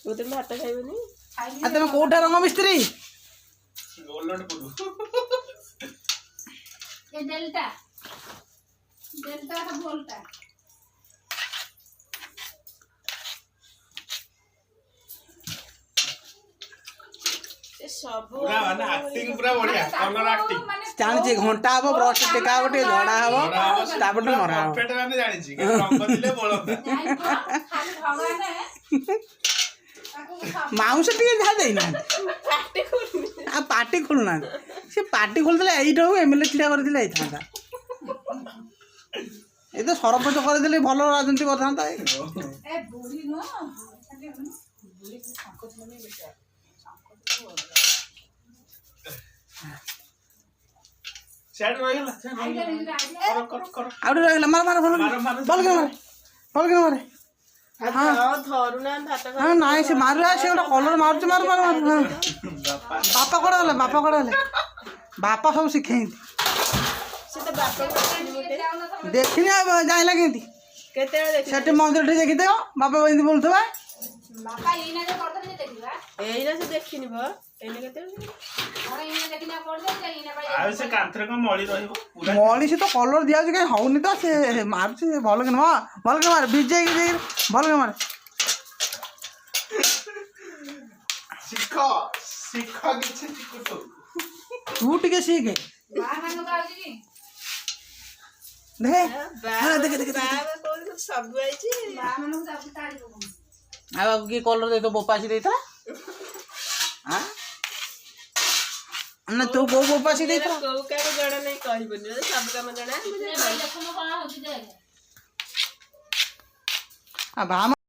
तुम भात खाइबनी आ तुम कोठा रंग मिस्त्री ये डेल्टा डेल्टा का बोलता सब पूरा माने एक्टिंग पूरा बढ़िया कलर एक्टिंग जानी घंटा हम ब्रश टेका गोटे झड़ा हम तापटे मरा हम परफेक्ट माने जानि छी के रंग दिले बोलता खाली भगवान माउस टिके जा देना आ पार्टी खोलना से पार्टी खोलदले एइठो एमएलए छिड़ा कर दिले आइथांता ए तो सरपंच कर दिले भलो राजनीति करथांता ए बुढ़ी नो बुढ़ी को संकोच नहीं बेटा साइड रह गेला कर आउट रह गेला मार मार बोल के मारे हां धरुना भात हां नाइ से मारू से गोटे कलर मारू मार मार मार बापा कोड़ा हले बापा सब सिखेई से तो बाप देखिनी जाइला केंती केते देख सेटे मंदिर ठे देखि देओ बापा बंदी बोलथबा बापा एना जे करते जे देखिबा एइना से देखिनी भ एने केते और एना देखिना कर दे एना भाई आ से कांथरे को मळी रहइबो पूरा मौली से तो कलर दिया जे हौनी तो से मारछ भल के मार विजय के भल के मार शिख किछि शिखतो तू टिके सीख बा मानो गाउजी की देख देख बाबा कोन सब आइची बा मानो सब ताड़ी को आ बाबू की कलर दे तो बोपासी देता हां ना तू को बोपासी देता को का जड़ा नहीं कहबनी सब काम जणा देखो कोन होची दे आ भाम